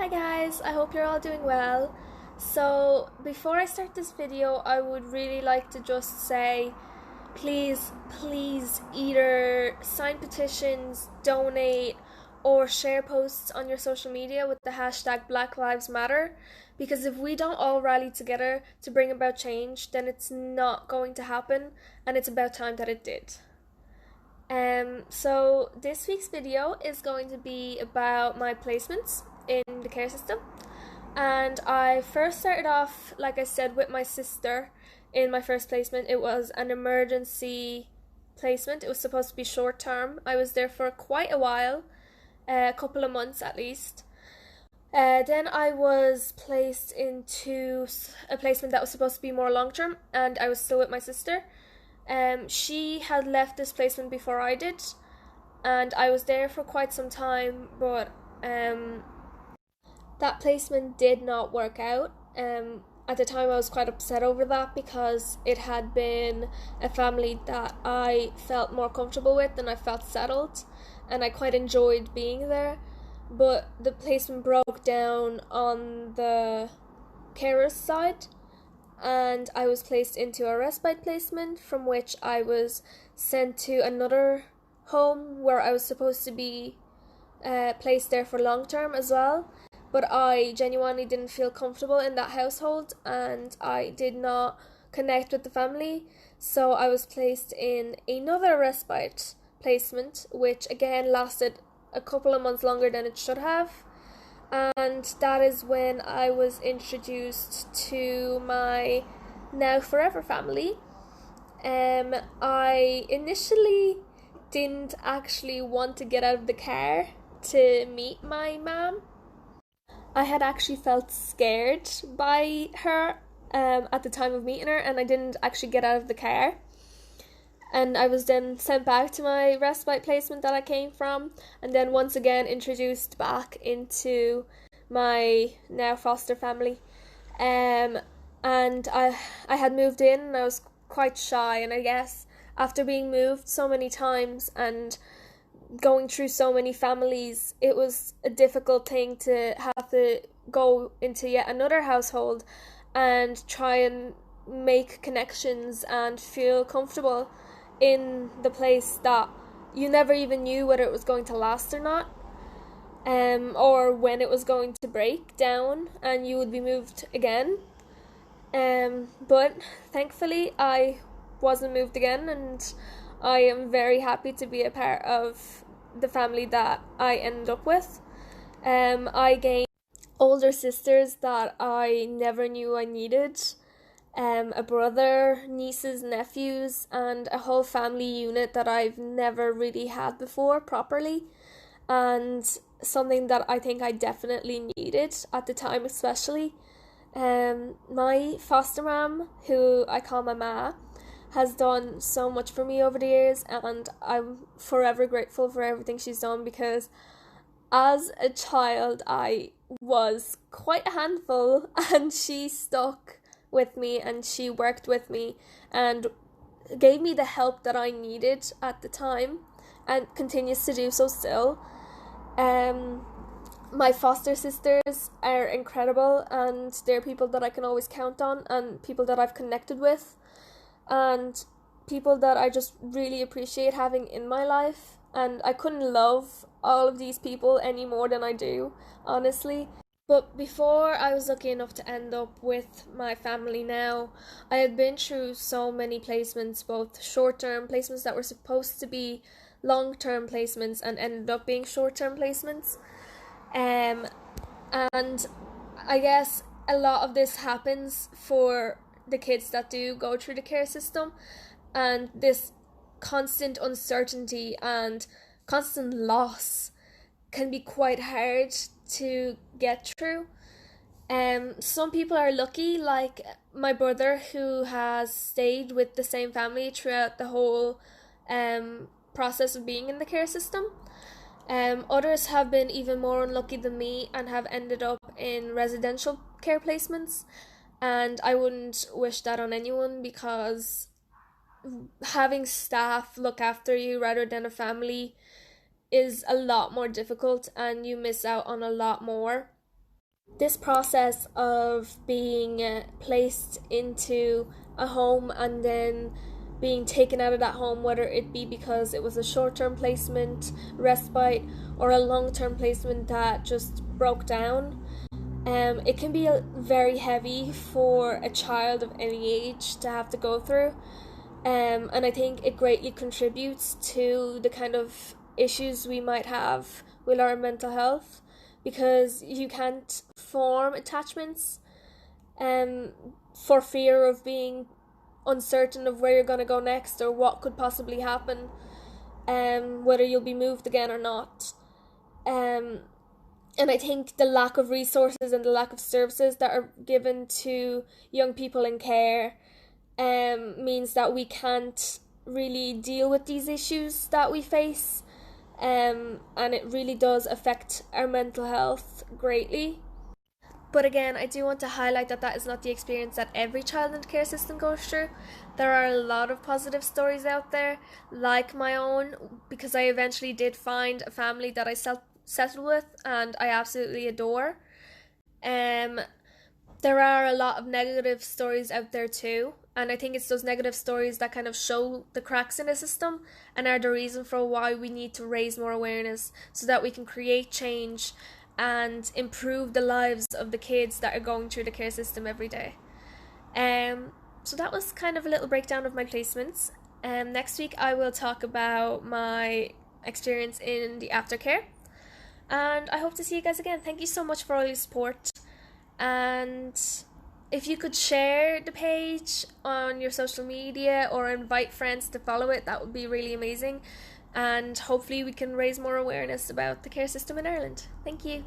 Hi guys, I hope you're all doing well. So, before I start this video, I would really like to just say please either sign petitions, donate, or share posts on your social media with the hashtag Black Lives Matter, because if we don't all rally together to bring about change, then it's not going to happen, and it's about time that it did. So this week's video is going to be about my placements in the care system. And I first started off, like I said, with my sister in my first placement. It was an emergency placement. It was supposed to be short term. I was there for quite a while, a couple of months at least. Then I was placed into a placement that was supposed to be more long term, and I was still with my sister. She had left this placement before I did, and I was there for quite some time, but that placement did not work out. At the time I was quite upset over that because it had been a family that I felt more comfortable with and I felt settled, and I quite enjoyed being there. But the placement broke down on the carer's side, and I was placed into a respite placement, from which I was sent to another home where I was supposed to be placed there for long term as well. But I genuinely didn't feel comfortable in that household, and I did not connect with the family, so I was placed in another respite placement, which again lasted a couple of months longer than it should have. And that is when I was introduced to my now forever family. I initially didn't actually want to get out of the car to meet my mum. I had actually felt scared by her at the time of meeting her, and I didn't actually get out of the car. And I was then sent back to my respite placement that I came from, and then once again introduced back into my now foster family. And I had moved in, and I was quite shy, and I guess after being moved so many times and going through so many families, it was a difficult thing to have to go into yet another household and try and make connections and feel comfortable in the place that you never even knew whether it was going to last or not, or when it was going to break down and you would be moved again. But thankfully I wasn't moved again, and I am very happy to be a part of the family that I ended up with. I gained older sisters that I never knew I needed, a brother, nieces, nephews, and a whole family unit that I've never really had before properly, and something that I think I definitely needed at the time especially. My foster mom, who I call my ma, has done so much for me over the years, and I'm forever grateful for everything she's done, because as a child I was quite a handful, and she stuck with me and she worked with me and gave me the help that I needed at the time, and continues to do so still. My foster sisters are incredible, and they're people that I can always count on, and people that I've connected with, and people that I just really appreciate having in my life. And I couldn't love all of these people any more than I do, honestly. But before I was lucky enough to end up with my family now, I had been through so many placements, both short-term placements that were supposed to be long-term placements and ended up being short-term placements. And I guess a lot of this happens for the kids that do go through the care system, and this constant uncertainty and constant loss can be quite hard to get through. Some people are lucky, like my brother, who has stayed with the same family throughout the whole process of being in the care system. Others have been even more unlucky than me and have ended up in residential care placements, and I wouldn't wish that on anyone, because having staff look after you rather than a family is a lot more difficult, and you miss out on a lot more. This process of being placed into a home and then being taken out of that home, whether it be because it was a short-term placement, respite, or a long-term placement that just broke down, it can be very heavy for a child of any age to have to go through. And I think it greatly contributes to the kind of issues we might have with our mental health, because you can't form attachments for fear of being uncertain of where you're going to go next or what could possibly happen, whether you'll be moved again or not. Um, and I think the lack of resources and the lack of services that are given to young people in care means that we can't really deal with these issues that we face, and it really does affect our mental health greatly. But again, I do want to highlight that that is not the experience that every child in the care system goes through. There are a lot of positive stories out there, like my own, because I eventually did find a family that I settled with and I absolutely adore. Um, there are a lot of negative stories out there too, and I think it's those negative stories that kind of show the cracks in the system and are the reason for why we need to raise more awareness so that we can create change and improve the lives of the kids that are going through the care system every day. So that was kind of a little breakdown of my placements. Next week I will talk about my experience in the aftercare, and I hope to see you guys again. Thank you so much for all your support, and if you could share the page on your social media or invite friends to follow it, that would be really amazing, and hopefully we can raise more awareness about the care system in Ireland. Thank you.